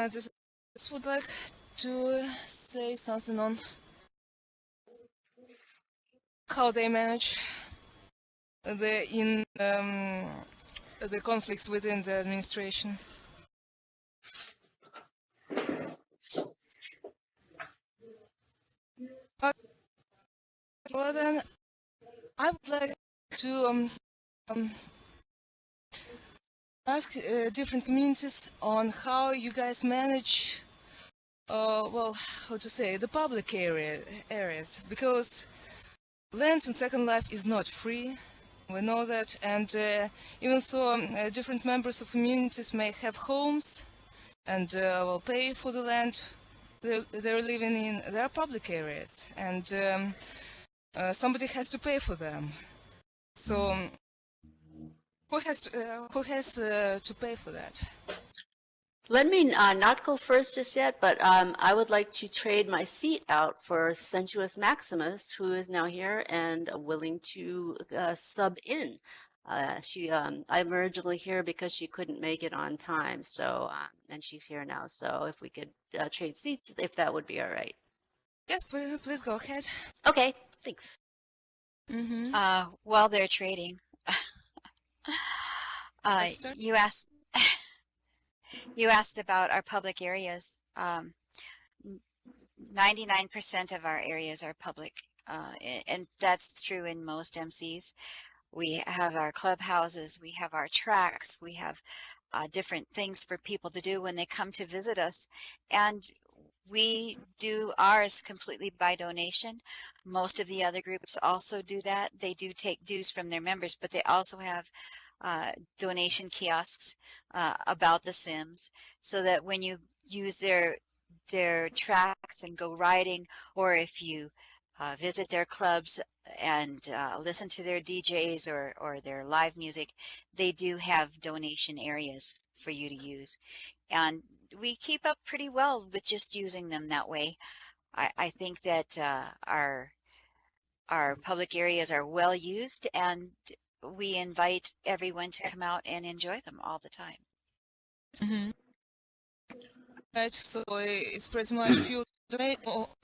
just would like to say something on how they manage the conflicts within the administration. Well, then I would like to ask different communities on how you guys manage, well, how to say, the public areas, because land in Second Life is not free. We know that, and even though different members of communities may have homes and will pay for the land they're living in, there are public areas, and somebody has to pay for them. So who has to pay for that? Let me not go first just yet, but I would like to trade my seat out for Sensuous Maximus, who is now here and willing to sub in. I'm originally here because she couldn't make it on time, so and she's here now. So if we could trade seats, if that would be all right. Yes, please go ahead. Okay, thanks. While they're trading, you asked about our public areas. 99% of our areas are public, and that's true in most MCs. We have our clubhouses, we have our tracks, we have different things for people to do when they come to visit us, and we do ours completely by donation. Most of the other groups also do that. They do take dues from their members, but they also have donation kiosks about the Sims, so that when you use their tracks and go riding, or if you visit their clubs and listen to their DJs or their live music, they do have donation areas for you to use. And we keep up pretty well with just using them that way. I think that our public areas are well used, and we invite everyone to come out and enjoy them all the time. Right, so it's pretty much few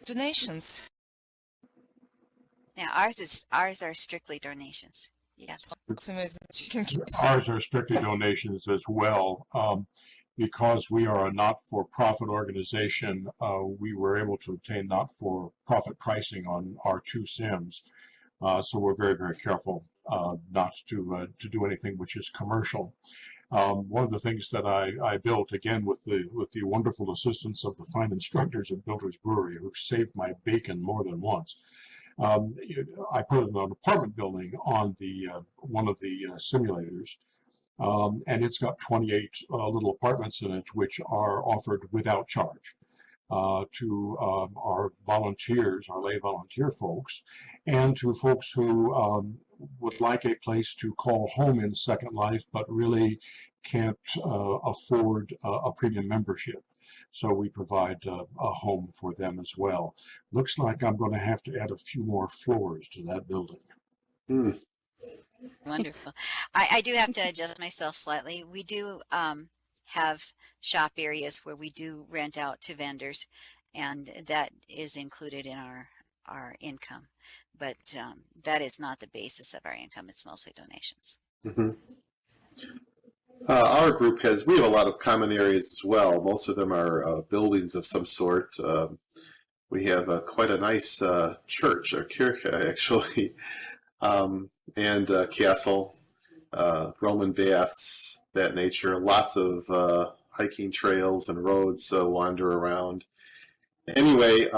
donations. Yeah, ours are strictly donations. Yes. It's amazing that you can keep. Ours are strictly donations as well. Because we are a not-for-profit organization, we were able to obtain not-for-profit pricing on our two Sims. So we're very, very careful not to do anything which is commercial. One of the things that I built, again with the wonderful assistance of the fine instructors at Builder's Brewery, who saved my bacon more than once, I put an apartment building on the one of the simulators, and it's got 28 little apartments in it, which are offered without charge to our volunteers, our lay volunteer folks, and to folks who would like a place to call home in Second Life, but really can't afford a premium membership. So we provide a home for them as well. Looks like I'm going to have to add a few more floors to that building. Wonderful. I do have to adjust myself slightly. We do have shop areas where we do rent out to vendors, and that is included in our income. But that is not the basis of our income. It's mostly donations. Our group we have a lot of common areas as well. Most of them are buildings of some sort. We have quite a nice church, or kirche actually, and castle, Roman baths, that nature. Lots of hiking trails and roads to wander around. Anyway,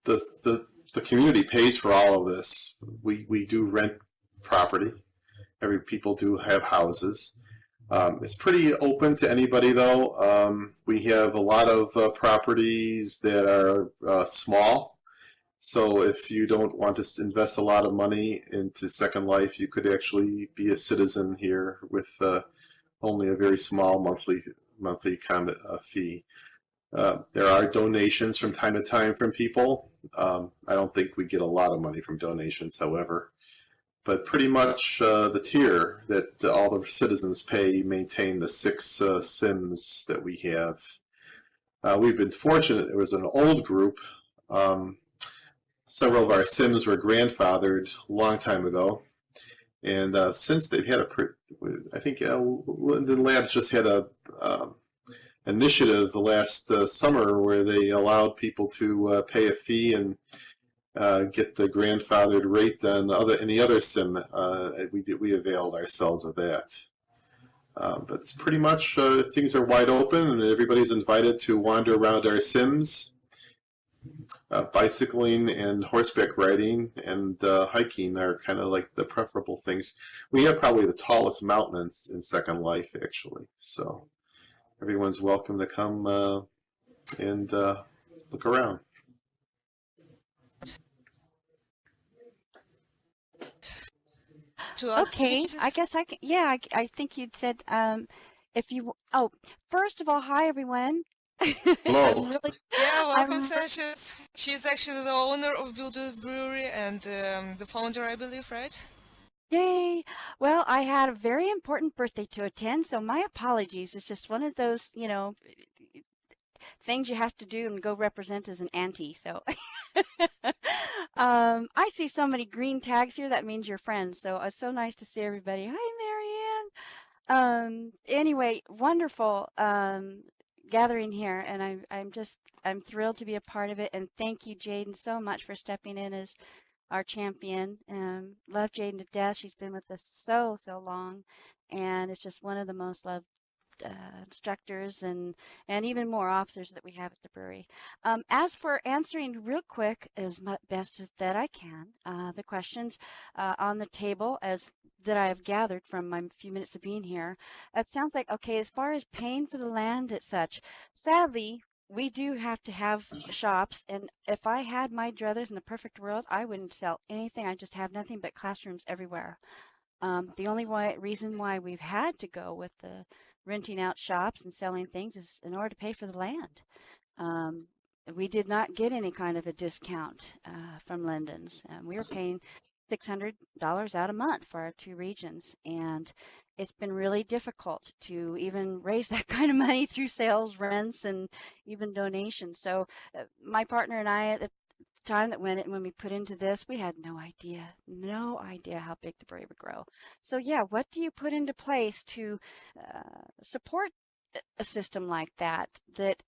the community pays for all of this. We do rent property. People do have houses. It's pretty open to anybody, though. We have a lot of properties that are small. So if you don't want to invest a lot of money into Second Life, you could actually be a citizen here with only a very small monthly fee. There are donations from time to time from people. I don't think we get a lot of money from donations, however. But pretty much the tier that all the citizens pay maintain the 6 Sims that we have. We've been fortunate. It was an old group. Several of our Sims were grandfathered a long time ago. And since they've had I think the labs just had a initiative the last summer where they allowed people to pay a fee and get the grandfathered rate on any other sim. We availed ourselves of that. But it's pretty much things are wide open and everybody's invited to wander around our sims. Bicycling and horseback riding and hiking are kind of like the preferable things. We have probably the tallest mountain in Second Life, actually. So everyone's welcome to come and look around. Okay, I guess I can. Yeah, I think you'd said if you. Oh, first of all, hi everyone. Hello. Yeah, welcome, I'm- Sanchez. She's actually the owner of Builders Brewery and the founder, I believe, right? Yay! Well, I had a very important birthday to attend, so my apologies. It's just one of those, things you have to do and go represent as an auntie. So I see so many green tags here. That means you're friends. So it's so nice to see everybody. Hi, Marianne. Anyway, wonderful gathering here, and I'm thrilled to be a part of it. And thank you, Jaden, so much for stepping in as our champion. Love Jaden to death. She's been with us so long, and it's just one of the most loved instructors and even more officers that we have at the brewery. As for answering real quick as best as that I can, the questions on the table that I have gathered from my few minutes of being here, it sounds like, okay, as far as paying for the land and such, sadly, we do have to have shops, and if I had my druthers in the perfect world, I wouldn't sell anything. I just have nothing but classrooms everywhere. The only reason why we've had to go with the renting out shops and selling things is in order to pay for the land. We did not get any kind of a discount from Linden's. We were paying $600 out a month for our 2 regions, and it's been really difficult to even raise that kind of money through sales, rents, and even donations. So my partner and I, at the time that when we put into this, we had no idea how big the brewery would grow. So yeah, what do you put into place to support a system like that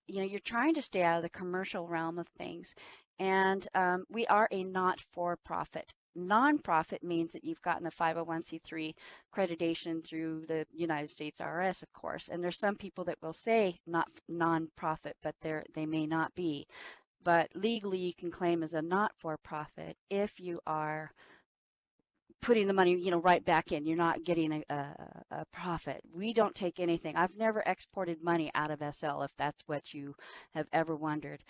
you're trying to stay out of the commercial realm of things? And we are a not-for-profit. Nonprofit means that you've gotten a 501c3 accreditation through the United States IRS, of course. And there's some people that will say not nonprofit, but they may not be. But legally, you can claim as a not-for-profit if you are putting the money, right back in. You're not getting a profit. We don't take anything. I've never exported money out of SL, if that's what you have ever wondered.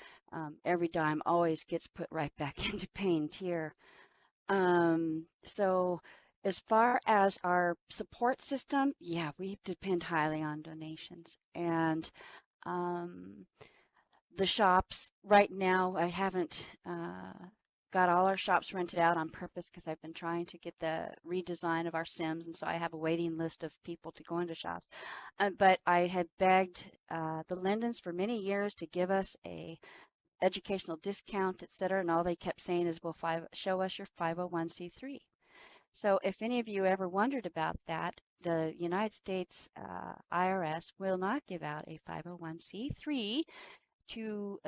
Every dime always gets put right back into paying tier. So as far as our support system, yeah, we depend highly on donations. And the shops, right now, I haven't got all our shops rented out on purpose because I've been trying to get the redesign of our Sims, and so I have a waiting list of people to go into shops. But I had begged the Lindens for many years to give us a educational discount, etc., and all they kept saying is, well, show us your 501c3. So if any of you ever wondered about that, the United States IRS will not give out a 501c3 to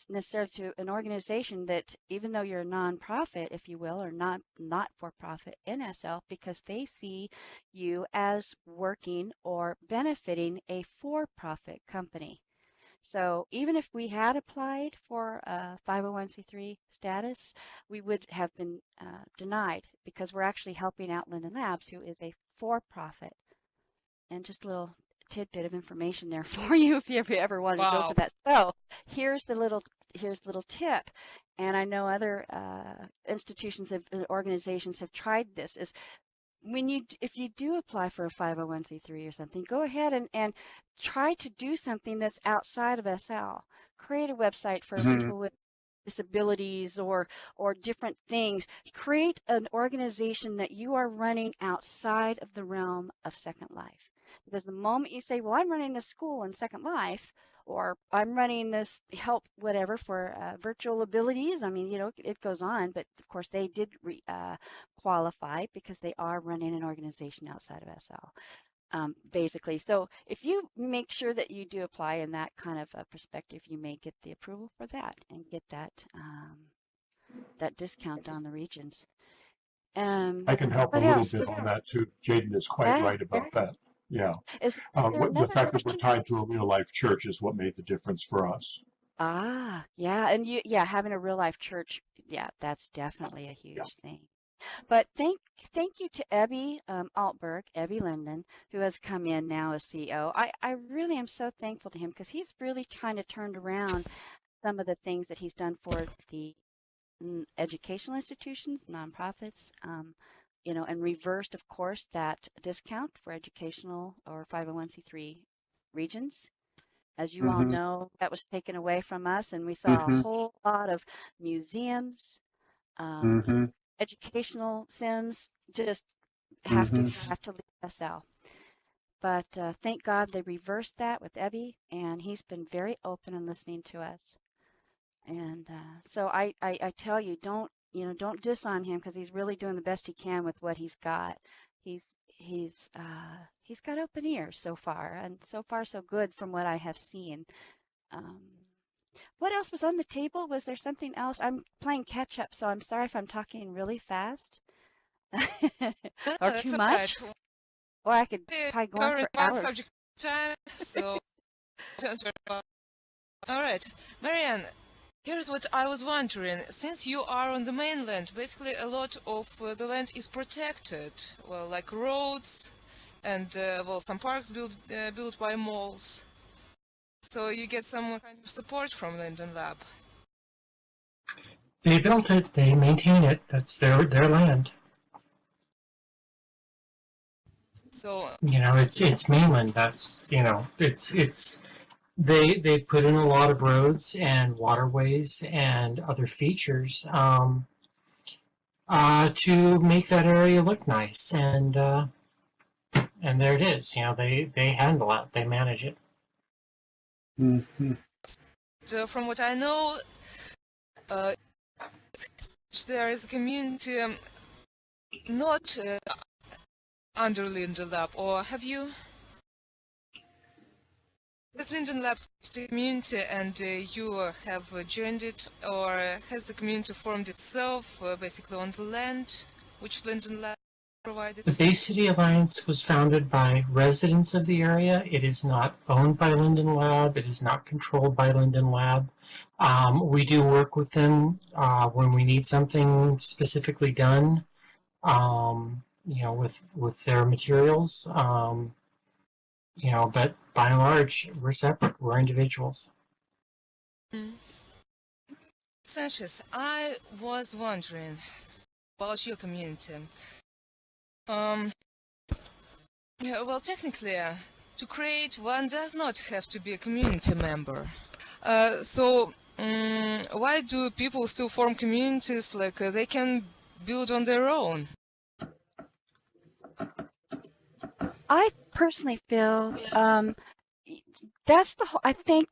necessarily to an organization that, even though you're a nonprofit, if you will, or not-for-profit NSL, because they see you as working or benefiting a for-profit company. So even if we had applied for a 501c3 status, we would have been denied because we're actually helping out Linden Labs, who is a for-profit. And just a little tidbit of information there for you if you ever wanted to go for that. So here's the little tip, and I know other organizations have tried this. Is if you do apply for a 501c3 or something, go ahead and try to do something that's outside of SL. Create a website for people with disabilities or different things. Create an organization that you are running outside of the realm of Second Life. Because the moment you say, well, I'm running a school in Second Life, or I'm running this help whatever for virtual abilities. I mean, you know, it goes on, but of course they did qualify because they are running an organization outside of SL. Basically. So if you make sure that you do apply in that kind of a perspective, you may get the approval for that and get that discount on the regions. I can help a What little else? bit on that too. Jaden is quite Yeah. right about that. Yeah. Is there The another fact that we're question? tied to a real life church is what made the difference for us. Ah, yeah, and yeah, having a real life church, yeah, that's definitely a Yeah. huge thing. But thank you to Ebby Altberg, Ebby Linden, who has come in now as CEO. I really am so thankful to him because he's really kind of turned around some of the things that he's done for the educational institutions, nonprofits, you know, and reversed, of course, that discount for educational or 501c3 regions. As you all Mm-hmm. know, that was taken away from us, and we saw a Mm-hmm. whole lot of museums, Mm-hmm. educational sims just Mm-hmm. have to leave SL. But thank God they reversed that with Ebby, and he's been very open and listening to us. And so I tell you, don't diss on him because he's really doing the best he can with what he's got. He's got open ears so far, and so far so good from what I have seen. Um, what else was on the table? Was there something else? I'm playing catch up, so I'm sorry if I'm talking really fast No, or too that's all right. much, or I could We're probably go on covering for one hours. subject at a time, so don't worry about it. All right, Marianne, here's what I was wondering. Since you are on the mainland, basically a lot of the land is protected, well, like roads and, well, some parks built by malls. So you get some kind of support from Linden Lab. They built it, they maintain it, that's their land. So, You know, it's mainland, that's, you know, it's they put in a lot of roads and waterways and other features to make that area look nice, and there it is. You know, they handle it, they manage it. Mm-hmm. from what I know, uh, there is a community not under Linden Lab, or have you? Is Linden Lab a community and you have joined it, or has the community formed itself basically on the land which Linden Lab provided? The Bay City Alliance was founded by residents of the area. It is not owned by Linden Lab. It is not controlled by Linden Lab. We do work with them when we need something specifically done, you know, with their materials. You know, but by and large, we're separate. We're individuals. Sanchez, I was wondering about your community. Well, technically, to create, one does not have to be a community member. So, why do people still form communities like they can build on their own? I personally feel that's the whole, I think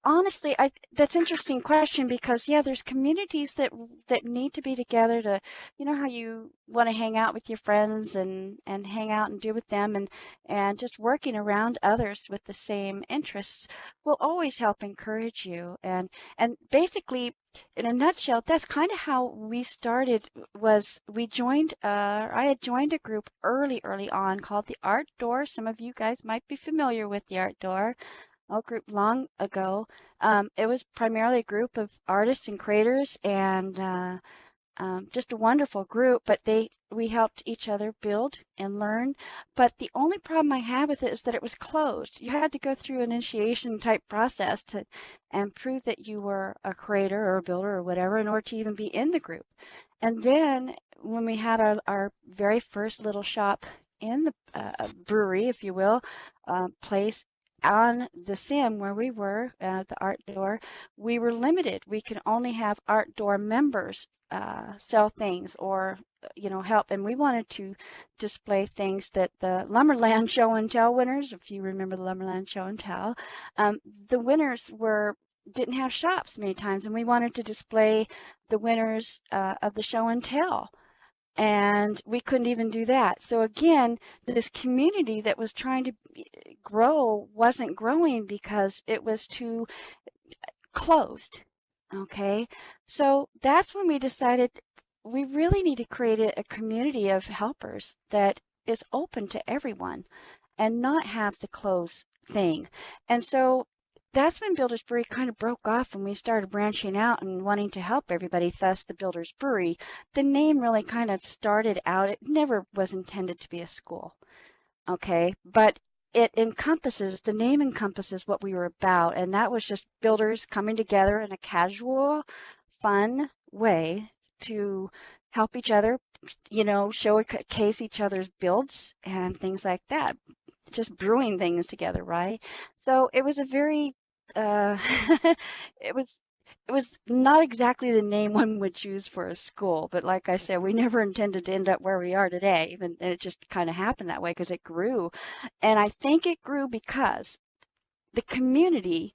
honestly, that's an interesting question because yeah, there's communities that need to be together to, you know, how you want to hang out with your friends and hang out and do with them, and just working around others with the same interests will always help encourage you. And basically, in a nutshell, that's kind of how we started. Was we joined? I had joined a group early on called the Art Door. Some of you guys might be familiar with the Art Door. Group long ago. It was primarily a group of artists and creators, and just a wonderful group. But we helped each other build and learn. But the only problem I had with it is that it was closed. You had to go through an initiation type process and prove that you were a creator or a builder or whatever in order to even be in the group. And then when we had our very first little shop in the brewery, if you will, place on the sim where we were at the Art Door, we were limited. We could only have Art Door members sell things or help. And we wanted to display things that the Lumberland Show and Tell winners, if you remember the Lumberland Show and Tell, the winners didn't have shops many times, and we wanted to display the winners of the show and tell. And we couldn't even do that. So again, this community that was trying to grow wasn't growing because it was too closed. Okay, so that's when we decided we really need to create a community of helpers that is open to everyone and not have the closed thing. And so that's when Builders Brewery kind of broke off and we started branching out and wanting to help everybody, thus the Builders Brewery. The name really kind of started out, it never was intended to be a school, okay? But the name encompasses what we were about, and that was just builders coming together in a casual, fun way to help each other, showcase each other's builds and things like that. Just brewing things together, right? So it was a very, it was not exactly the name one would choose for a school, but like I said, we never intended to end up where we are today, and it just kind of happened that way because it grew. And I think it grew because the community,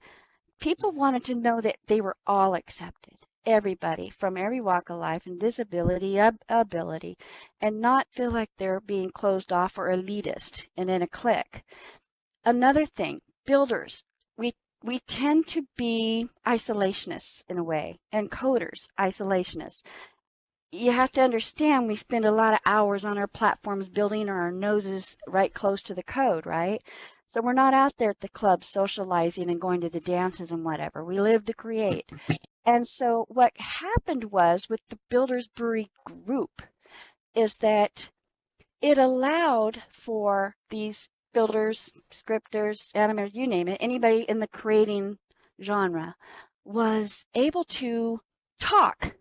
people wanted to know that they were all accepted. Everybody from every walk of life and disability, ability, and not feel like they're being closed off or elitist and in a clique. Another thing, builders, we tend to be isolationists in a way, and coders, isolationists. You have to understand we spend a lot of hours on our platforms building our noses right close to the code, right? So we're not out there at the club socializing and going to the dances and whatever. We live to create. And so what happened was with the Builders Brewery group is that it allowed for these builders, scripters, animators, you name it, anybody in the creating genre was able to talk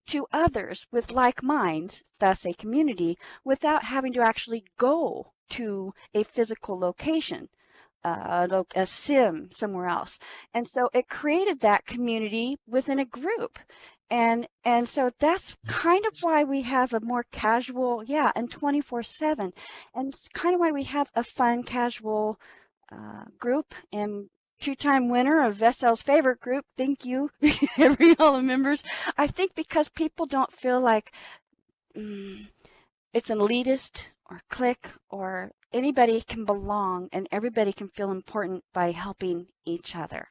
to others with like minds, thus a community, without having to actually go to a physical location, a sim somewhere else. And so it created that community within a group. And so that's kind of why we have a more casual, and 24/7. And it's kind of why we have a fun, casual group. And two-time winner of Vessel's favorite group, thank you, all the members. I think because people don't feel like it's an elitist or clique or anybody can belong and everybody can feel important by helping each other.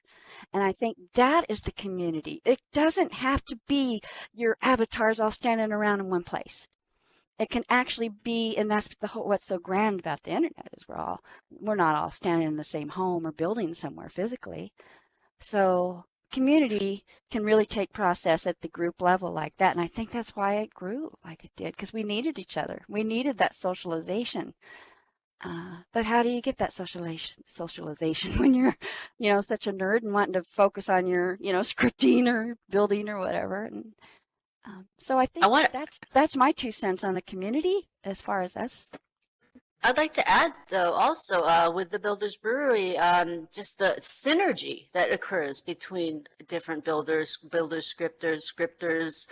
And I think that is the community. It doesn't have to be your avatars all standing around in one place. It can actually be, and that's what's so grand about the internet is we're not all standing in the same home or building somewhere physically. So community can really take process at the group level like that. And I think that's why it grew like it did, because we needed each other. We needed that socialization. But how do you get that socialization when you're, such a nerd and wanting to focus on your, scripting or building or whatever? And so I think that's my 2 cents on the community as far as us. I'd like to add, though, also with the Builders Brewery, just the synergy that occurs between different builders, scripters,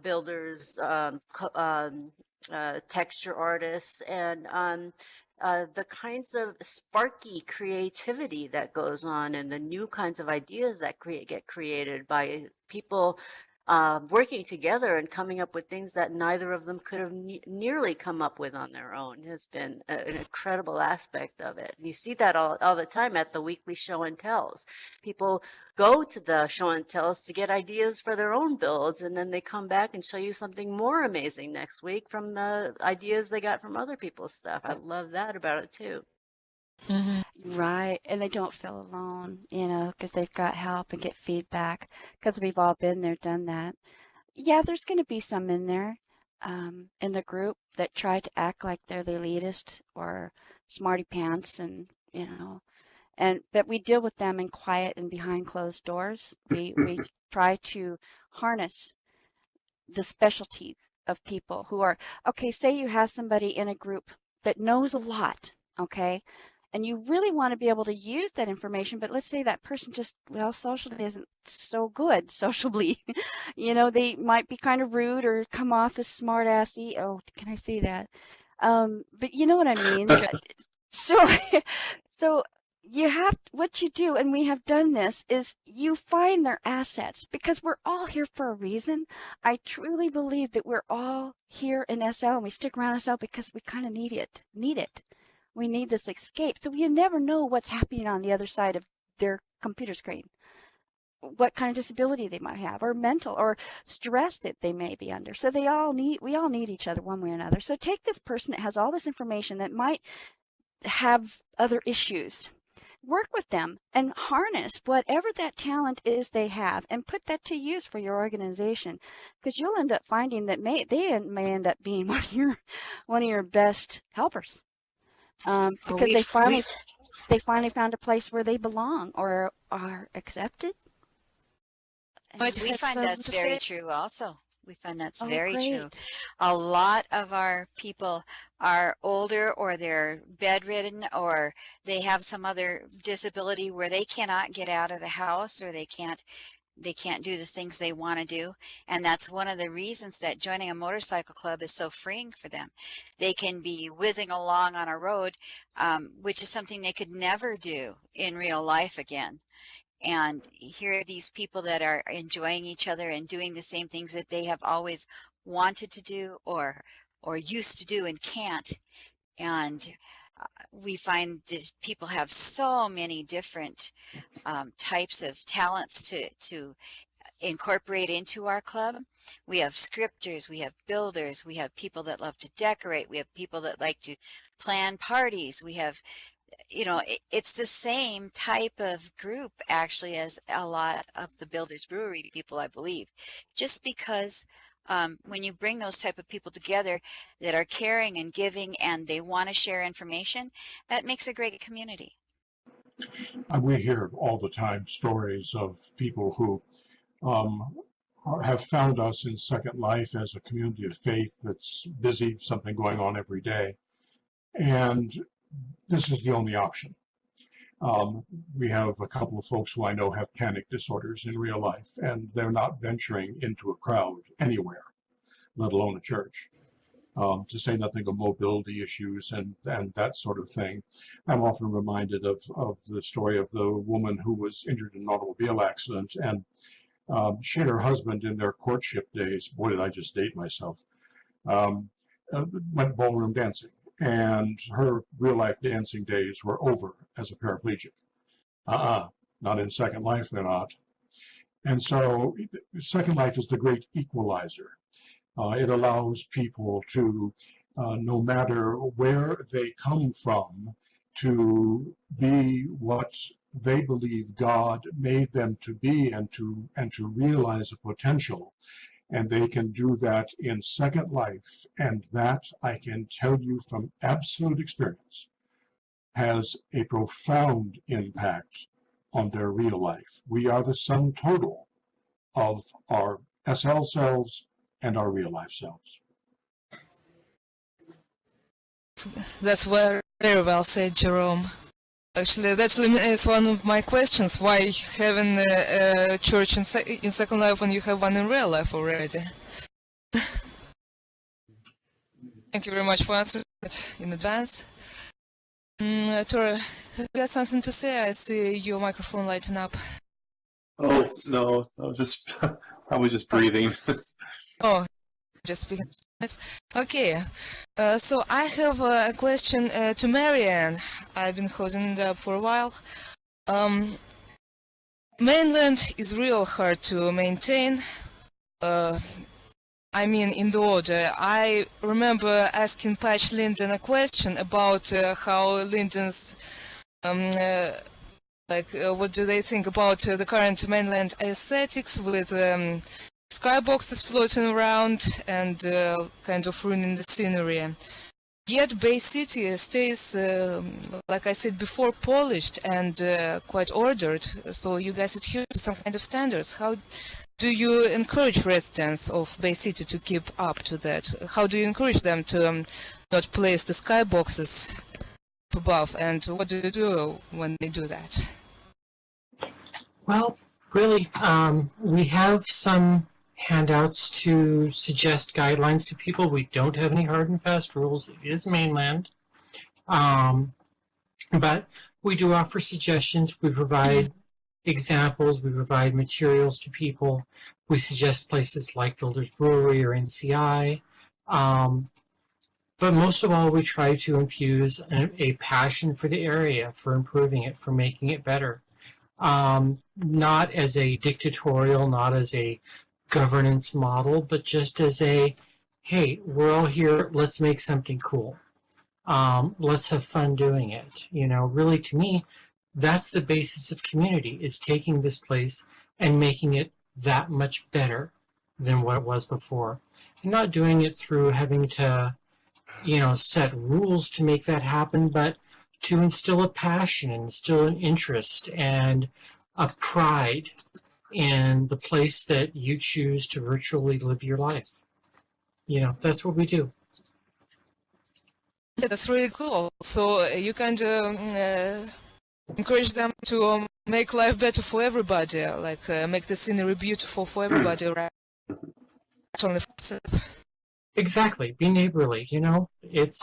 builders, texture artists, and the kinds of sparky creativity that goes on and the new kinds of ideas that get created by people working together and coming up with things that neither of them could have nearly come up with on their own has been an incredible aspect of it. You see that all the time at the weekly show and tells. People go to the show and tells to get ideas for their own builds, and then they come back and show you something more amazing next week from the ideas they got from other people's stuff. I love that about it too. Right, and they don't feel alone, because they've got help and get feedback, because we've all been there, done that. Yeah, there's going to be some in there in the group that try to act like they're the elitist or smarty pants, and but we deal with them in quiet and behind closed doors. We try to harness the specialties of people who are, okay, say you have somebody in a group that knows a lot, okay? and you really want to be able to use that information, but let's say that person just, well, socially isn't so good sociably. You know, they might be kind of rude or come off as smart assy. Oh, can I say that? But you know what I mean. So, so you have, what you do, and we have done this, is you find their assets, because we're all here for a reason. I truly believe that we're all here in SL, and we stick around SL because we kind of need it. We need this escape. So you never know what's happening on the other side of their computer screen, what kind of disability they might have, or mental or stress that they may be under. So we all need each other one way or another. So take this person that has all this information that might have other issues, work with them and harness whatever that talent is they have and put that to use for your organization, because you'll end up finding that they may end up being one of your best helpers, because they finally found a place where they belong or are accepted. But We find that's very true also. We find that's very true. Great. A lot of our people are older, or they're bedridden, or they have some other disability where they cannot get out of the house, or they can't do the things they want to do. And that's one of the reasons that joining a motorcycle club is so freeing for them. They can be whizzing along on a road, which is something they could never do in real life again. And here are these people that are enjoying each other and doing the same things that they have always wanted to do or used to do and can't. And we find that people have so many different types of talents to incorporate into our club. We have scripters, we have builders, we have people that love to decorate, we have people that like to plan parties, we have, you know, it's the same type of group actually as a lot of the Builders Brewery people, I believe, just because when you bring those type of people together that are caring and giving and they want to share information, that makes a great community. We hear all the time stories of people who have found us in Second Life as a community of faith that's busy, something going on every day. And this is the only option. We have a couple of folks who I know have panic disorders in real life, and they're not venturing into a crowd anywhere, let alone a church, to say nothing of mobility issues and that sort of thing. I'm often reminded of the story of the woman who was injured in an automobile accident, and she and her husband in their courtship days, boy, did I just date myself, went ballroom dancing. And her real life dancing days were over as a paraplegic. Not in Second Life, they're not. And so Second Life is the great equalizer. It allows people to, no matter where they come from, to be what they believe God made them to be, and to realize a potential. And they can do that in Second Life, and that, I can tell you from absolute experience, has a profound impact on their real life. We are the sum total of our SL selves and our real life selves. That's very well said, Jerome. Actually, that is one of my questions. Why having a church in Second Life when you have one in real life already? Thank you very much for answering it in advance. Tora, have you got something to say? I see your microphone lighting up. Oh, no, just probably just breathing. Oh, just speaking. Okay, so I have a question to Marianne. I've been holding it up for a while. Mainland is real hard to maintain. I mean, in the order. I remember asking Patch Linden a question about how Linden's, what do they think about the current mainland aesthetics with skyboxes floating around and kind of ruining the scenery. Yet Bay City stays, like I said before, polished and quite ordered, so you guys adhere to some kind of standards. How do you encourage residents of Bay City to keep up to that? How do you encourage them to not place the skyboxes above, and what do you do when they do that? Well, really, we have some handouts to suggest guidelines to people. We don't have any hard and fast rules. It is mainland. But we do offer suggestions. We provide examples. We provide materials to people. We suggest places like Builders Brewery or NCI. But most of all, we try to infuse a passion for the area, for improving it, for making it better. Not as a dictatorial, not as a governance model, but just as a, hey, we're all here, let's make something cool. Let's have fun doing it. You know, really, to me, that's the basis of community, is taking this place and making it that much better than what it was before. And not doing it through having to, you know, set rules to make that happen, but to instill a passion, instill an interest, and a pride in the place that you choose to virtually live your life. You know, that's what we do. Yeah, that's really cool. So you kind of encourage them to make life better for everybody, like make the scenery beautiful for everybody, right? Only for yourself. Exactly. Be neighborly. You know, it's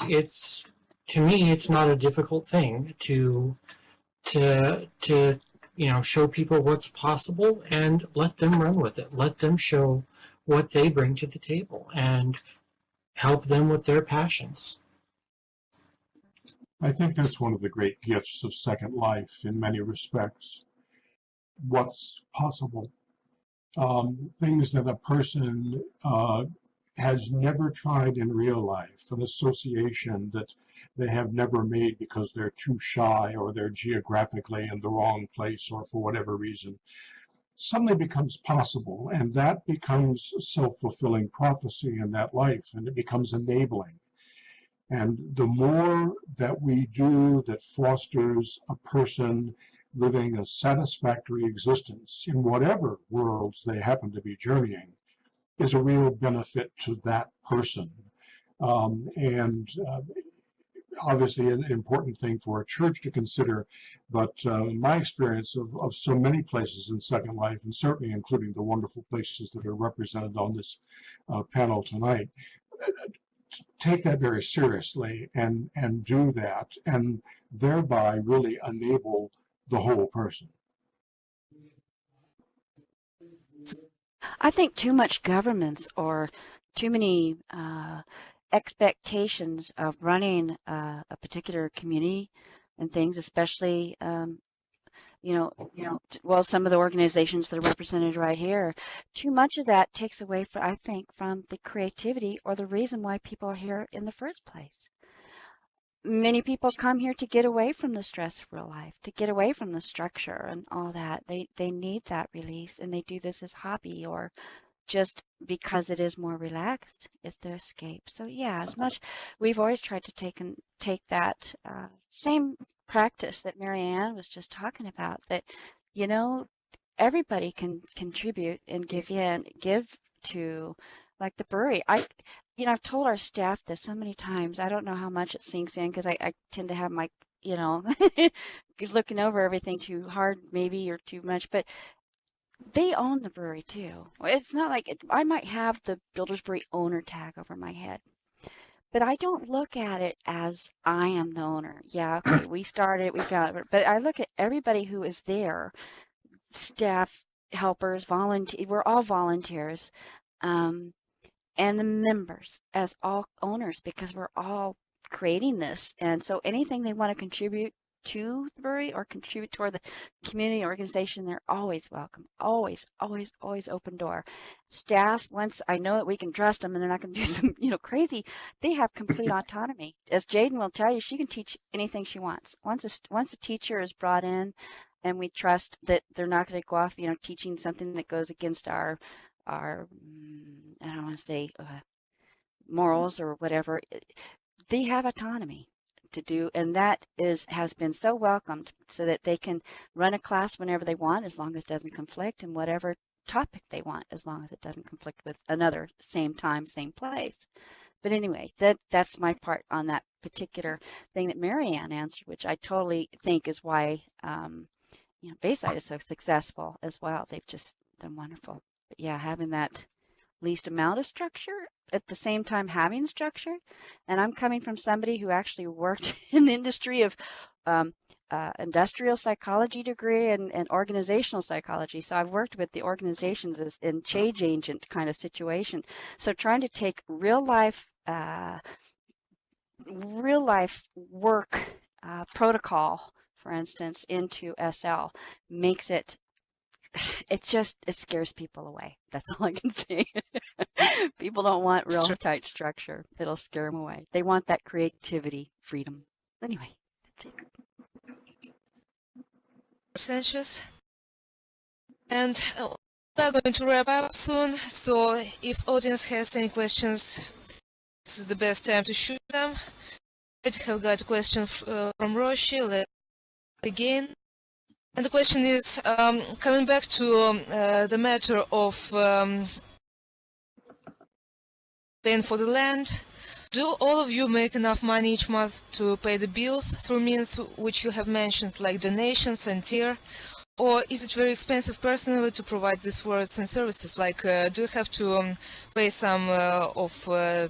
to me, it's not a difficult thing to you know, show people what's possible and let them run with it. Let them show what they bring to the table and help them with their passions. I think that's one of the great gifts of Second Life in many respects. What's possible. Things that a person has never tried in real life, an association that they have never made because they're too shy or they're geographically in the wrong place or for whatever reason, suddenly becomes possible, and that becomes self-fulfilling prophecy in that life, and it becomes enabling. And the more that we do that fosters a person living a satisfactory existence in whatever worlds they happen to be journeying, is a real benefit to that person. Obviously an important thing for a church to consider, but my experience of so many places in Second Life, and certainly including the wonderful places that are represented on this panel tonight, take that very seriously and do that, and thereby really enable the whole person. I think too much governance or too many expectations of running a particular community and things, especially well, some of the organizations that are represented right here, too much of that takes away, I think, from the creativity or the reason why people are here in the first place. Many people come here to get away from the stress of real life, to get away from the structure and all that. They need that release, and they do this as hobby or just because it is more relaxed. It's their escape. So yeah, as much we've always tried to take that same practice that Marianne was just talking about, that everybody can contribute and give to, like the brewery. I've told our staff this so many times. I don't know how much it sinks in because I tend to have my looking over everything too hard maybe or too much, but they own the brewery too. It's not like I might have the Builders Brewery owner tag over my head, but I don't look at it as I am the owner. Yeah, okay, we started it, we found it, but I look at everybody who is there, staff, helpers, volunteer. We're all volunteers, and the members as all owners, because we're all creating this. And so anything they want to contribute to the brewery or contribute toward the community organization, they're always welcome. Always, always, always open door. Staff, once I know that we can trust them and they're not going to do some, crazy, they have complete autonomy. As Jaden will tell you, she can teach anything she wants. Once a teacher is brought in and we trust that they're not going to go off, teaching something that goes against our I don't want to say morals or whatever, they have autonomy to do, and that has been so welcomed, so that they can run a class whenever they want, as long as it doesn't conflict, and whatever topic they want, as long as it doesn't conflict with another, same time, same place. But anyway, that's my part on that particular thing that Marianne answered, which I totally think is why Bayside is so successful as well. They've just done wonderful. But yeah, having that least amount of structure at the same time having structure. And I'm coming from somebody who actually worked in the industry of industrial psychology degree and organizational psychology. So I've worked with the organizations as in change agent kind of situation. So trying to take real life work protocol, for instance, into SL makes it scares people away. That's all I can say. People don't want real tight structure. It'll scare them away. They want that creativity, freedom. Anyway, that's it. Sanchez. And we're going to wrap up soon. So if audience has any questions, this is the best time to shoot them. I have got a question from Roshi. Let's begin. And the question is, coming back to the matter of paying for the land, do all of you make enough money each month to pay the bills through means which you have mentioned, like donations and tier? Or is it very expensive personally to provide these works and services? Like, do you have to pay some of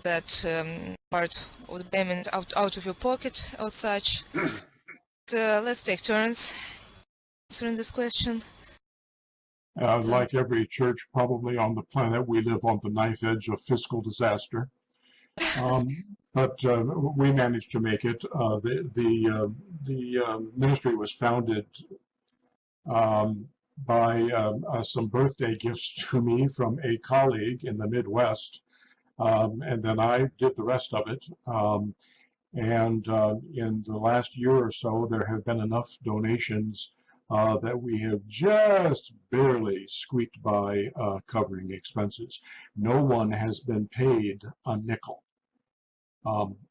that part of the payment out of your pocket or such? Let's take turns answering this question. Like every church probably on the planet, we live on the knife edge of fiscal disaster. But we managed to make it. The ministry was founded by some birthday gifts to me from a colleague in the Midwest, and then I did the rest of it. And in the last year or so, there have been enough donations that we have just barely squeaked by covering expenses. No one has been paid a nickel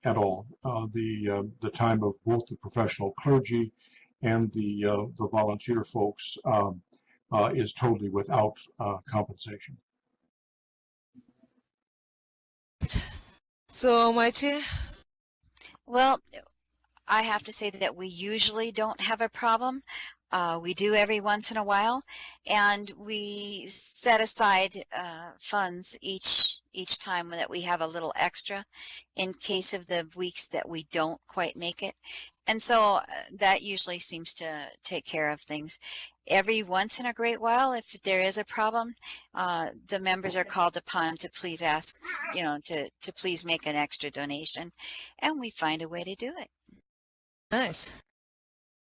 at all. The time of both the professional clergy and the volunteer folks is totally without compensation. So, Mighty? Well, I have to say that we usually don't have a problem. We do every once in a while, and we set aside funds each time that we have a little extra in case of the weeks that we don't quite make it. And so that usually seems to take care of things. Every once in a great while, if there is a problem, the members are called upon to please ask, to please make an extra donation, and we find a way to do it. Nice.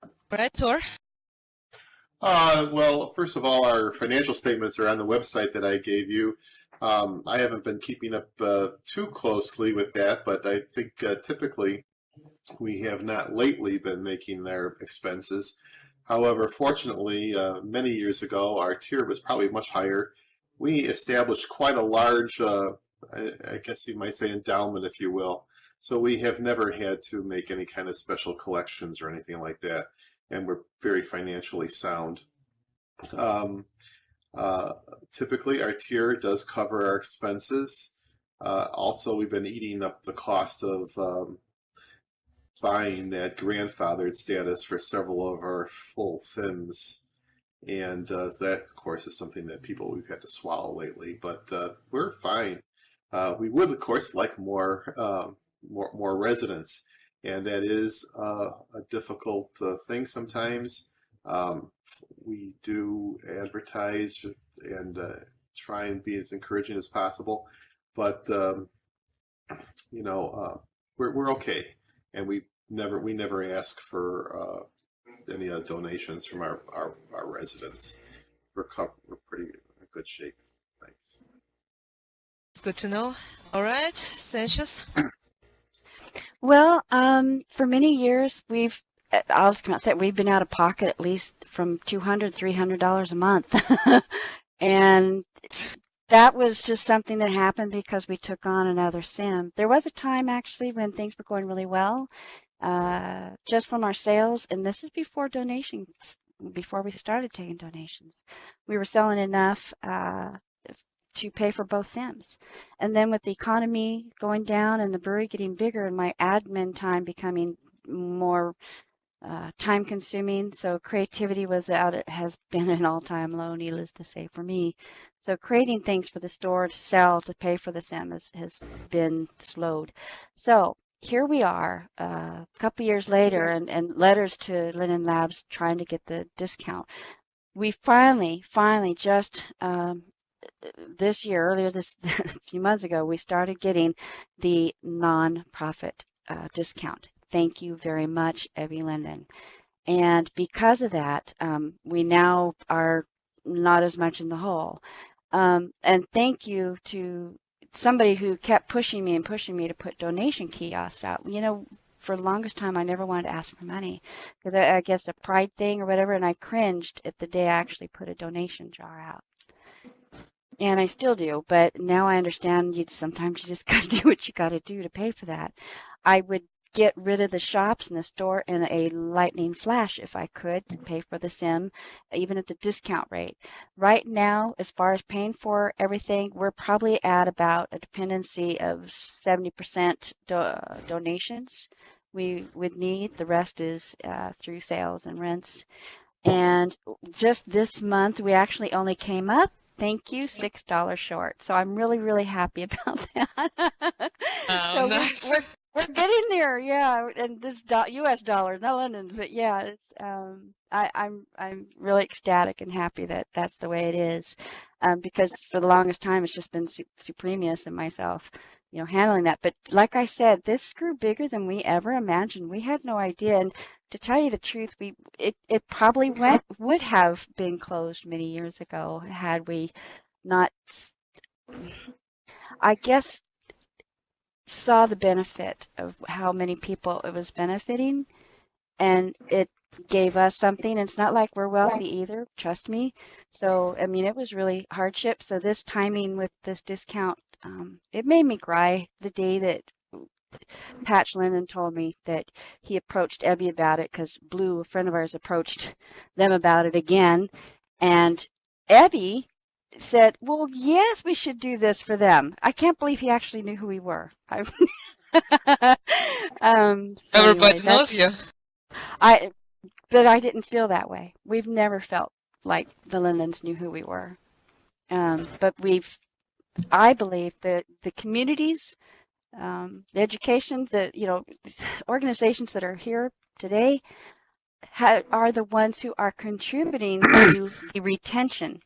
All right, Tor? Well, first of all, our financial statements are on the website that I gave you. I haven't been keeping up too closely with that, but I think typically we have not lately been making their expenses. However, fortunately, many years ago, our tier was probably much higher. We established quite a large, I guess you might say, endowment, if you will. So we have never had to make any kind of special collections or anything like that. And we're very financially sound. Typically, our tier does cover our expenses. Also, we've been eating up the cost of buying that grandfathered status for several of our full Sims. And that, of course, is something that we've had to swallow lately. But we're fine. We would, of course, like more residents. And that is a difficult thing sometimes. We do advertise and try and be as encouraging as possible, but we're okay, and we never ask for any donations from our residents. We're pretty in good shape. Thanks. It's good to know. All right, Sanchez? Well, for many years, I was going to say we've been out of pocket at least from $200, $300 a month. And that was just something that happened because we took on another sim. There was a time actually when things were going really well, just from our sales. And this is before donations, before we started taking donations. We were selling enough to pay for both Sims. And then with the economy going down and the brewery getting bigger and my admin time becoming more time consuming, so creativity was out, it has been an all-time low, needless to say, for me. So creating things for the store to sell to pay for the Sim has been slowed. So here we are a couple years later, and letters to Linden Labs trying to get the discount. We finally just this year, earlier this a few months ago, we started getting the non-profit discount. Thank you very much, Evie Linden. And because of that, we now are not as much in the hole. And thank you to somebody who kept pushing me to put donation kiosks out. You know, for the longest time, I never wanted to ask for money because I guess a pride thing or whatever, and I cringed at the day I actually put a donation jar out. And I still do, but now I understand sometimes you just got to do what you got to do to pay for that. I would get rid of the shops and the store in a lightning flash if I could to pay for the Sim, even at the discount rate. Right now, as far as paying for everything, we're probably at about a dependency of 70% donations we would need. The rest is through sales and rents. And just this month, we actually only came up, thank you, $6 short. So I'm really, really happy about that. Oh, So nice. we're getting there, yeah. And this U.S. dollar, not London, but yeah, it's I'm really ecstatic and happy that that's the way it is, because for the longest time it's just been Supremius and myself, you know, handling that. But like I said, this grew bigger than we ever imagined. We had no idea, and to tell you the truth, it probably would have been closed many years ago had we not, I guess, saw the benefit of how many people it was benefiting, and it gave us something. It's not like we're wealthy either, trust me. So I mean, it was really hardship. So this timing with this discount, it made me cry the day that Patch Lennon told me that he approached Ebby about it because Blue, a friend of ours, approached them about it again. And Ebby said, well, yes, we should do this for them. I can't believe he actually knew who we were. So Everybody anyway, knows you. but I didn't feel that way. We've never felt like the Lindens knew who we were. But I believe that the communities, the education, organizations that are here today are the ones who are contributing to the retention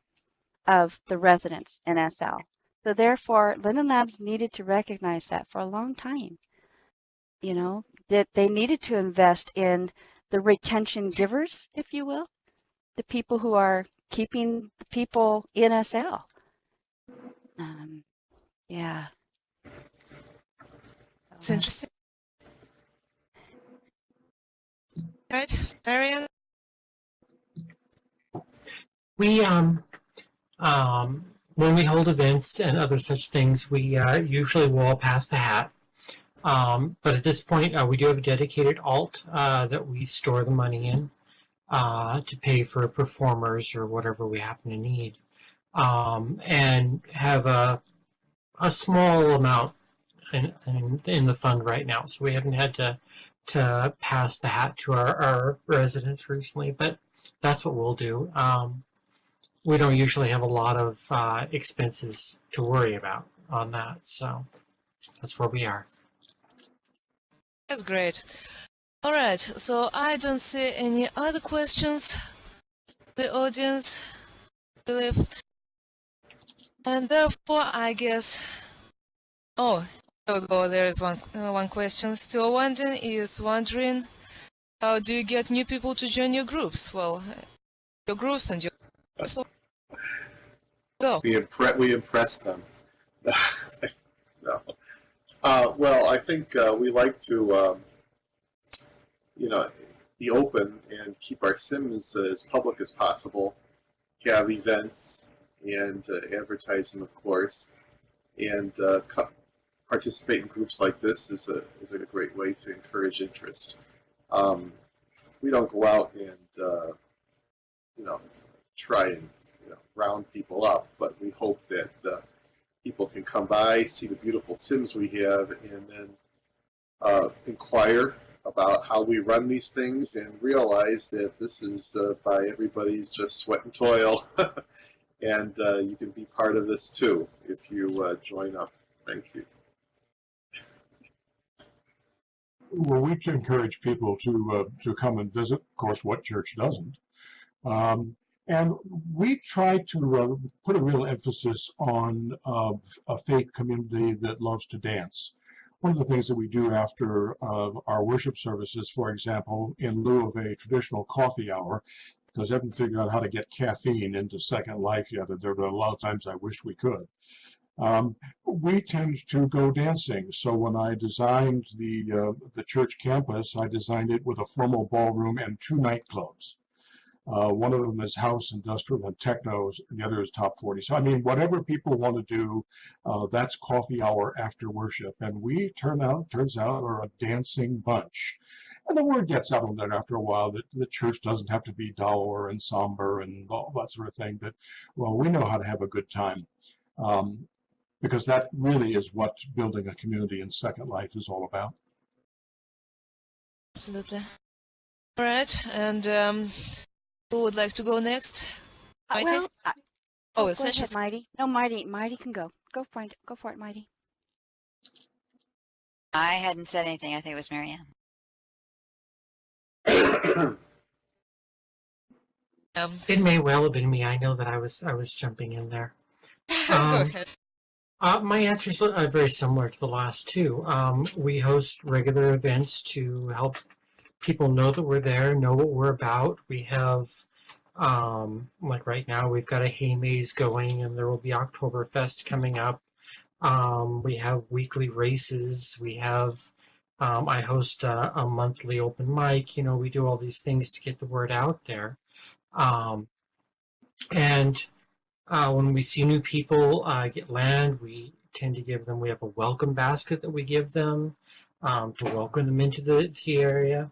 of the residents in SL. So therefore, Linden Labs needed to recognize that for a long time. You know, that they needed to invest in the retention givers, if you will, the people who are keeping the people in SL. Yeah. It's interesting. Right, Marian? We when we hold events and other such things, we usually will all pass the hat. But at this point, we do have a dedicated alt that we store the money in to pay for performers or whatever we happen to need, and have a small amount in the fund right now. So we haven't had to pass the hat to our residents recently, but that's what we'll do. We don't usually have a lot of expenses to worry about on that, so that's where we are. That's great. All right, so I don't see any other questions. The audience, I believe. And therefore, I guess... Oh, there we go. There is one question. Still wondering, how do you get new people to join your groups? Well, your groups and your... So, go. We impress them. No. Well, I think we like to, be open and keep our Sims as public as possible. Have events and advertising, of course, and participate in groups like this is a great way to encourage interest. We don't go out and try and round people up, but we hope that people can come by, see the beautiful Sims we have, and then inquire about how we run these things and realize that this is by everybody's just sweat and toil. And you can be part of this too if you join up. Thank you. Well, we encourage people to come and visit. Of course, what church doesn't? And we try to put a real emphasis on a faith community that loves to dance. One of the things that we do after our worship services, for example, in lieu of a traditional coffee hour, because I haven't figured out how to get caffeine into Second Life yet. There are a lot of times I wish we could. We tend to go dancing. So when I designed the church campus, I designed it with a formal ballroom and 2 nightclubs. One of them is house, industrial, and techno, and the other is top 40. So I mean, whatever people want to do, that's coffee hour after worship. And we turns out, are a dancing bunch. And the word gets out on that after a while that the church doesn't have to be dour and somber and all that sort of thing. But, well, we know how to have a good time. Because that really is what building a community in Second Life is all about. Absolutely. All right, and who would like to go next? Mighty? Well, Oh, go it's ahead, Sasha's. Mighty. No, Mighty can go. Go for it, Mighty. I hadn't said anything. I think it was Marianne. It may well have been me. I know that I was jumping in there. Go ahead. My answers are very similar to the last two. We host regular events to help people know that we're there, know what we're about. We have, like right now, we've got a hay maze going, and there will be Oktoberfest coming up. We have weekly races. We have, I host a monthly open mic. You know, we do all these things to get the word out there. When we see new people get land, we tend to give them, we have a welcome basket that we give them to welcome them into the area.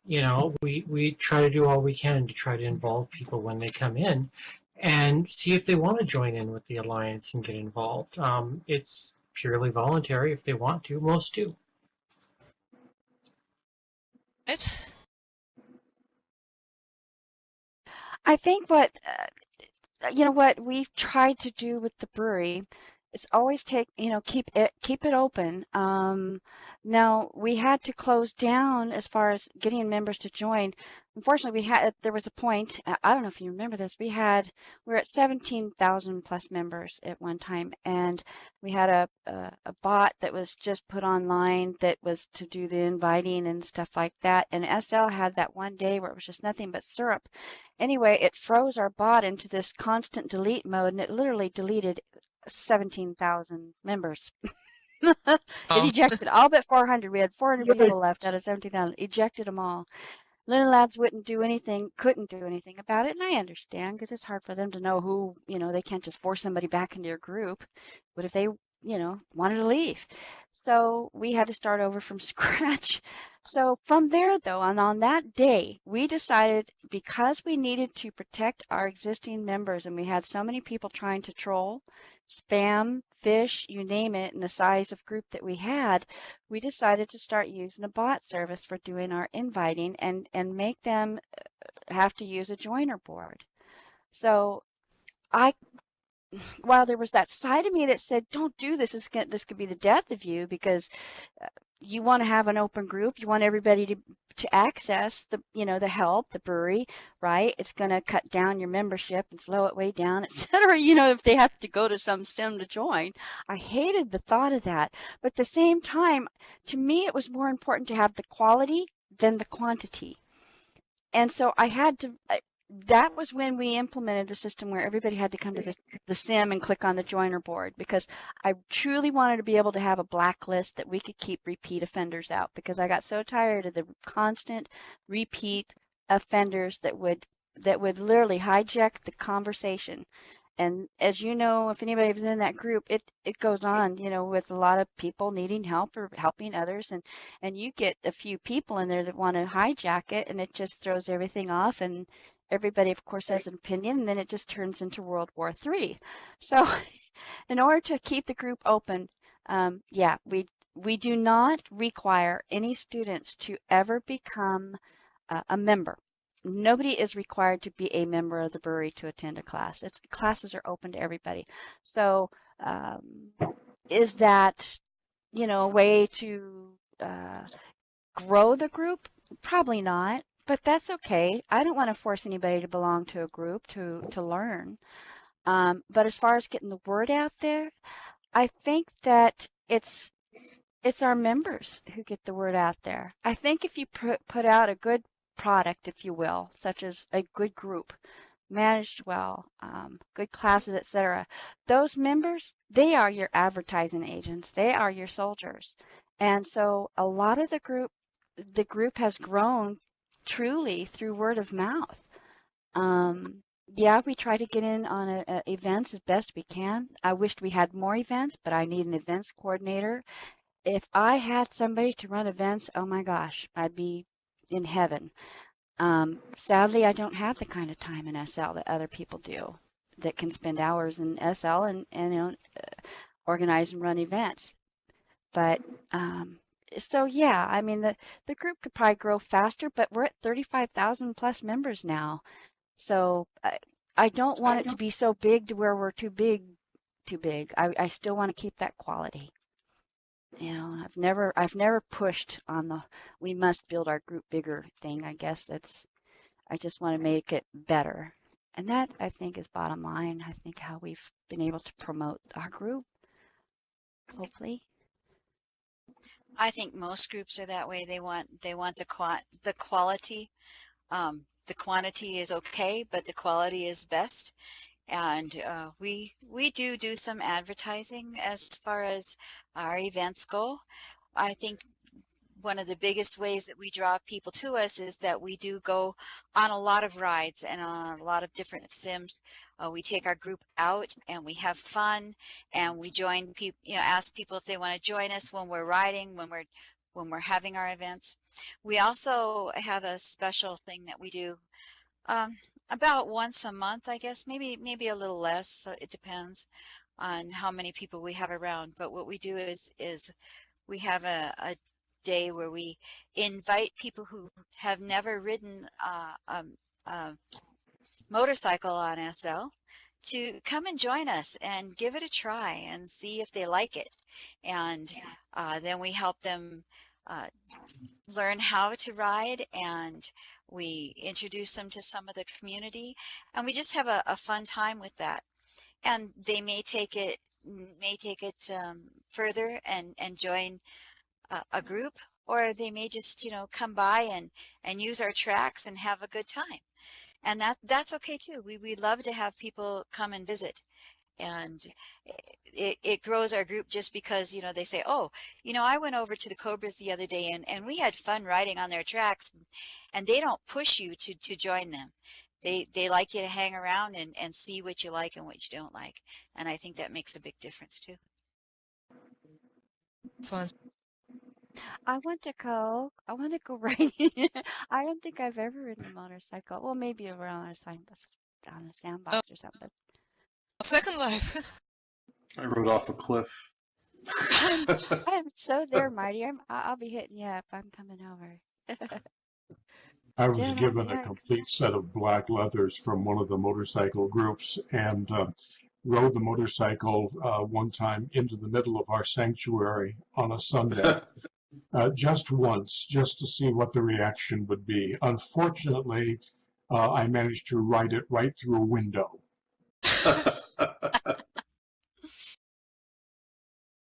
You know, we try to do all we can to try to involve people when they come in and see if they want to join in with the Alliance and get involved. It's purely voluntary if they want to. Most do. Right. I think what we've tried to do with the brewery is always keep it open. Now we had to close down as far as getting members to join. Unfortunately, there was a point. I don't know if you remember this. We were at 17,000 plus members at one time, and we had a bot that was just put online that was to do the inviting and stuff like that. And SL had that one day where it was just nothing but syrup. Anyway, it froze our bot into this constant delete mode, and it literally deleted 17,000 members. It ejected all but 400. We had 400 people left out of 17,000. Ejected them all. Linen Labs couldn't do anything about it, and I understand because it's hard for them to know who, they can't just force somebody back into your group. But if they, wanted to leave. So we had to start over from scratch. So from there, though, and on that day, we decided because we needed to protect our existing members and we had so many people trying to troll, spam, fish, you name it, in the size of group that we had, we decided to start using a bot service for doing our inviting and make them have to use a joiner board. So while there was that side of me that said, don't do this, this could be the death of you because you want to have an open group, you want everybody to access the help, the brewery, right? It's going to cut down your membership and slow it way down, etc. If they have to go to some sim to join. I hated the thought of that. But at the same time, to me, it was more important to have the quality than the quantity. And so I had to, that was when we implemented a system where everybody had to come to the sim and click on the joiner board, because I truly wanted to be able to have a blacklist that we could keep repeat offenders out, because I got so tired of the constant repeat offenders that would literally hijack the conversation. And as you know, if anybody was in that group, it goes on, with a lot of people needing help or helping others. And you get a few people in there that want to hijack it, and it just throws everything off, and everybody, of course, has an opinion, and then it just turns into World War III. So in order to keep the group open, yeah, we do not require any students to ever become a member. Nobody is required to be a member of the brewery to attend a class. Classes are open to everybody. So is that, a way to grow the group? Probably not, but that's okay. I don't want to force anybody to belong to a group to learn. But as far as getting the word out there, I think that it's our members who get the word out there. I think if you put out a good product, if you will, such as a good group, managed well, good classes, etc., those members, they are your advertising agents. They are your soldiers. And so a lot of the group has grown truly through word of mouth. Yeah, we try to get in on events as best we can. I wished we had more events, but I need an events coordinator. If I had somebody to run events, oh my gosh, I'd be in heaven. Sadly, I don't have the kind of time in SL that other people do that can spend hours in SL and organize and run events. But so yeah, I mean the group could probably grow faster, but we're at 35,000 plus members now. So I don't want it to be so big to where we're too big. I still want to keep that quality. I've never pushed on the we must build our group bigger thing. I guess I just want to make it better. And that, I think, is bottom line. I think how we've been able to promote our group, hopefully. I think most groups are that way. They want the quality. The quantity is okay, but the quality is best. And we do some advertising as far as our events go. I think one of the biggest ways that we draw people to us is that we do go on a lot of rides and on a lot of different sims. We take our group out and we have fun, and we join people, ask people if they want to join us when we're riding, when we're having our events. We also have a special thing that we do about once a month, I guess, maybe a little less. So it depends on how many people we have around. But what we do is we have a day where we invite people who have never ridden a motorcycle on SL to come and join us and give it a try and see if they like it. And then we help them learn how to ride, and we introduce them to some of the community, and we just have a fun time with that. And they may take it further and join a group, or they may just come by and use our tracks and have a good time. And that's okay too. We love to have people come and visit. And it grows our group just because they say, oh, I went over to the Cobras the other day and we had fun riding on their tracks. And they don't push you to join them. They like you to hang around and see what you like and what you don't like. And I think that makes a big difference too. It's fun. I want to go riding. I don't think I've ever ridden a motorcycle. Well, maybe around on a sandbox or something. Second Life. I rode off a cliff. I'm so there, Marty. I'll be hitting you up. I'm coming over. I was Then given a next. complete set of black leathers from one of the motorcycle groups, and rode the motorcycle one time into the middle of our sanctuary on a Sunday. Just once, just to see what the reaction would be. Unfortunately, I managed to ride it right through a window.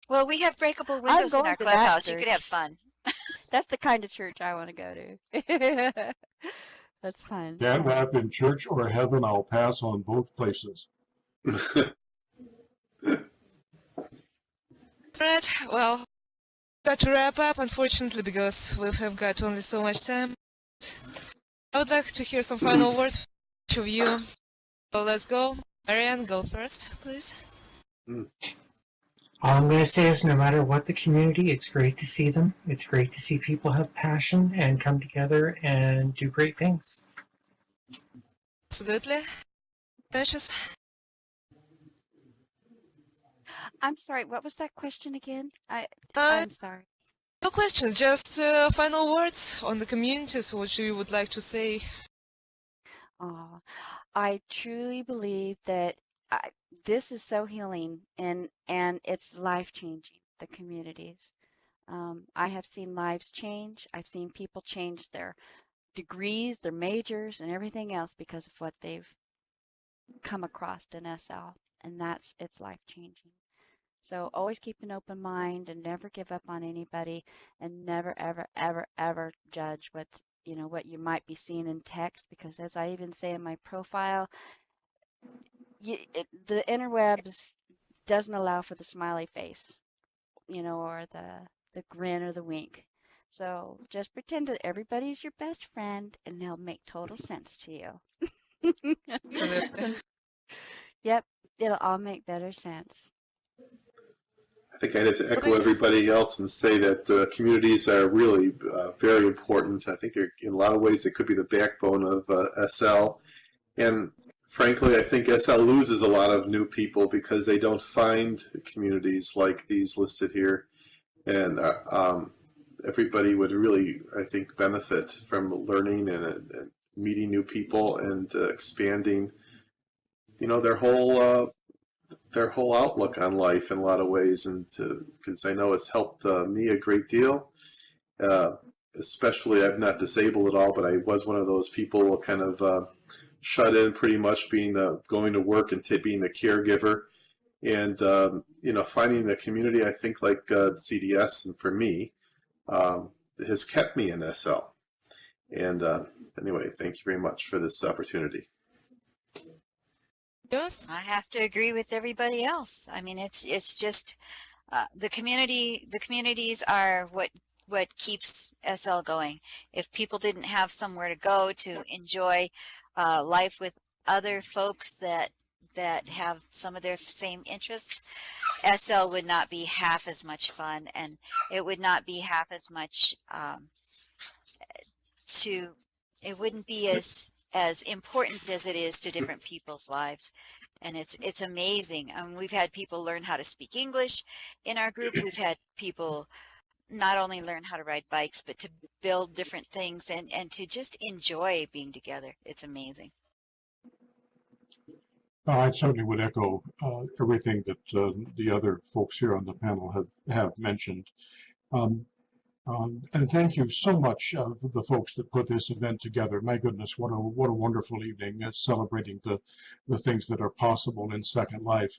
Well, we have breakable windows in going our to that clubhouse. You could church. have fun. That's the kind of church I want to go to. That's fun. Can't have in church or heaven. I'll pass on both places. Right, well, got to wrap up, unfortunately, because we have got only so much time. I would like to hear some final words from each of you. So let's go. Marianne, go first, please. All I'm going to say is no matter what the community, it's great to see them. It's great to see people have passion and come together and do great things. Absolutely. Precious. I'm sorry, what was that question again? Uh, I'm sorry. no questions, just final words on the communities, what you would like to say. Oh, I truly believe that this is so healing and it's life changing, the communities. I have seen lives change. I've seen people change their degrees, their majors, and everything else because of what they've come across in SL. And it's life changing. So always keep an open mind and never give up on anybody and never, ever, ever, ever judge what you might be seeing in text, because as I even say in my profile, the interwebs doesn't allow for the smiley face, or the grin or the wink. So just pretend that everybody's your best friend and they'll make total sense to you. Absolutely. So, yep, it'll all make better sense. I think I'd have to echo everybody else and say that communities are really very important. I think in a lot of ways they could be the backbone of SL. And frankly, I think SL loses a lot of new people because they don't find communities like these listed here. And everybody would really, I think, benefit from learning and meeting new people and expanding, their whole outlook on life in a lot of ways. And because I know it's helped me a great deal. Especially, I'm not disabled at all, but I was one of those people kind of shut in, pretty much being going to work and being a caregiver. And finding a community, I think, like CDS, and for me, has kept me in SL. And anyway, thank you very much for this opportunity. Yeah. I have to agree with everybody else. I mean, it's just the communities are what keeps SL going. If people didn't have somewhere to go to enjoy life with other folks that have some of their same interests, SL would not be half as much fun, and it would not be half as much it wouldn't be as important as it is to different people's lives. And it's amazing. We've had people learn how to speak English in our group. We've had people not only learn how to ride bikes, but to build different things and to just enjoy being together. It's amazing. I certainly would echo everything that the other folks here on the panel have mentioned. And thank you so much for the folks that put this event together. My goodness, what a wonderful evening, celebrating the things that are possible in Second Life.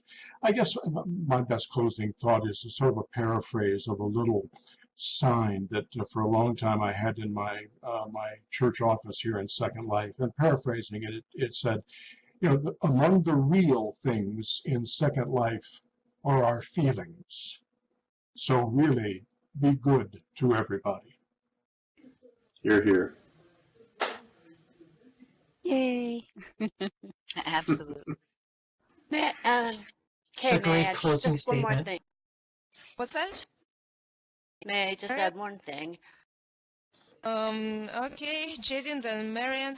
I guess my best closing thought is sort of a paraphrase of a little sign that for a long time I had in my church office here in Second Life. And paraphrasing it, it said, among the real things in Second Life are our feelings. So really, be good to everybody. You're here. Yay. Absolutely. May I great add closing just one more statement. thing? What's that? May I just add one thing? Okay, Jaden, then Marian.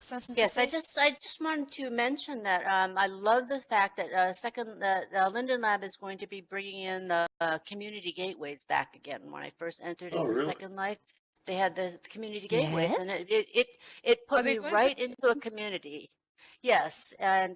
Something to Yes, say? I just wanted to mention that I love the fact that Linden Lab is going to be bringing in the community gateways back again. When I first entered into really? Second Life, they had the community gateways, Yes? and it put Are they me going to? right into a community. Yes, and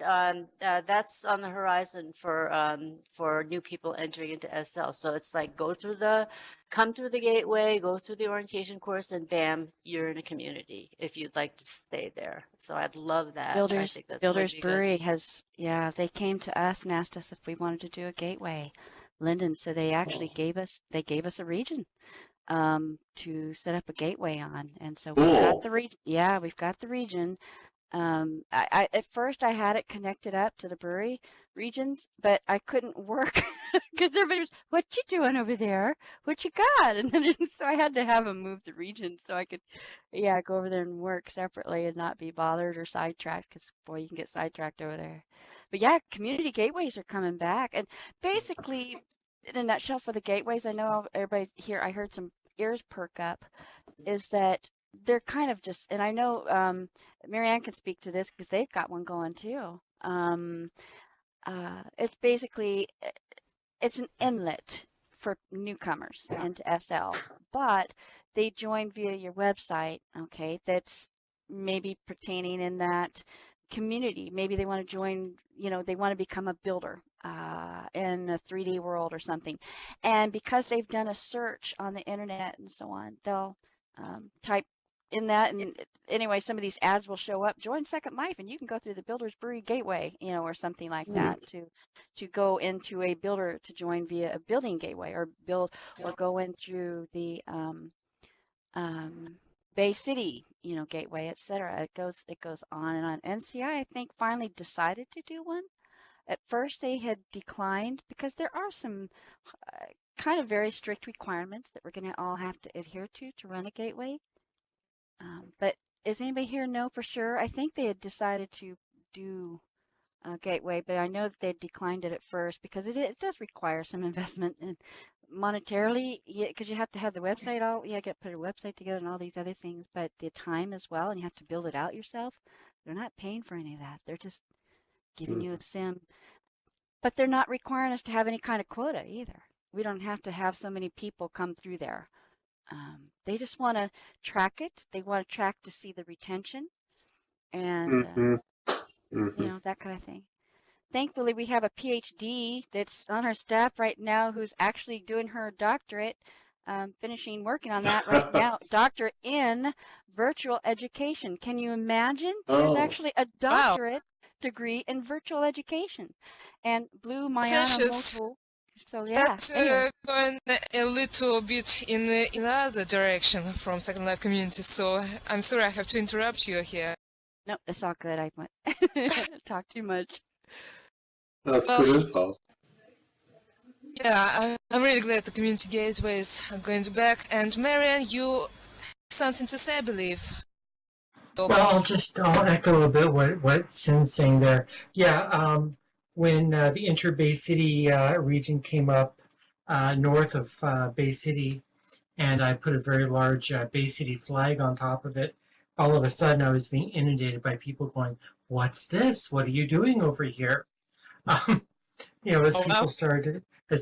that's on the horizon for new people entering into SL. So it's like come through the gateway, go through the orientation course, and bam, you're in a community if you'd like to stay there. So I'd love that. I think that's going Builders to be Brewery they came to us and asked us if we wanted to do a gateway, Linden. So they actually gave us a region to set up a gateway on, and so we've got the region. Yeah, we've got the region. I at first I had it connected up to the brewery regions, but I couldn't work because everybody was, "What you doing over there? What you got?" And then so I had to have them move the region so I could, go over there and work separately and not be bothered or sidetracked. Because boy, you can get sidetracked over there. But yeah, community gateways are coming back, and basically, in a nutshell, for the gateways, I know everybody here. I heard some ears perk up. Is that they're kind of just, and I know Marianne can speak to this because they've got one going too. It's basically it's an inlet for newcomers into SL, but they join via your website, okay, that's maybe pertaining in that community. Maybe they want to join, they want to become a builder in a 3D world or something. And because they've done a search on the internet and so on, they'll type in that, and anyway, some of these ads will show up, join Second Life, and you can go through the Builder's Brewery Gateway, or something like that to go into a builder to join via a building gateway, or go in through the Bay City, gateway, etc. It goes on and on. NCI, I think, finally decided to do one. At first, they had declined because there are some kind of very strict requirements that we're going to all have to adhere to run a gateway. But does anybody here know for sure? I think they had decided to do a gateway, but I know that they declined it at first because it does require some investment and monetarily, because you have to have the website put a website together and all these other things, but the time as well, and you have to build it out yourself. They're not paying for any of that. They're just giving you a sim, but they're not requiring us to have any kind of quota either. We don't have to have so many people come through there. They just want to track it. They want to track to see the retention and, that kind of thing. Thankfully, we have a PhD that's on our staff right now who's actually doing her doctorate, working on that right now, doctorate in virtual education. Can you imagine? There's actually a doctorate degree in virtual education. And Blue Mayana Motul. So yeah, That's going a little bit in the other direction from Second Life community. So I'm sorry I have to interrupt you here. No, it's all good. I talk too much. That's good info. Yeah, I'm really glad the community gateways are going back. And Marianne, you have something to say, I believe. Well, I'll echo a bit what Sin's saying there. Yeah, when the Inter-Bay City region came up north of Bay City, and I put a very large Bay City flag on top of it, all of a sudden I was being inundated by people going, "What's this? What are you doing over here?" As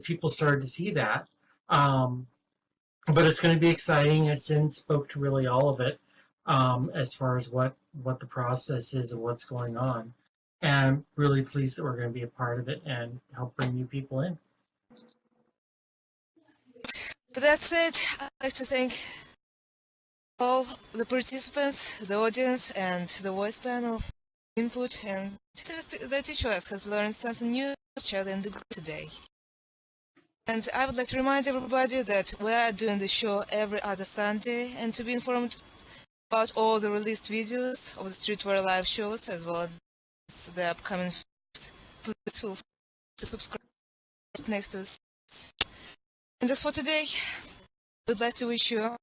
people started to see that. But it's going to be exciting. And Sin spoke to really all of it as far as what the process is and what's going on. And I'm really pleased that we're going to be a part of it and help bring new people in. But that's it. I'd like to thank all the participants, the audience, and the voice panel for input, and that each of us has learned something new in the group today. And I would like to remind everybody that we are doing the show every other Sunday, and to be informed about all the released videos of the Streetwear live shows as well as the upcoming films, please feel free to subscribe next to us. And that's for today. We'd like to wish you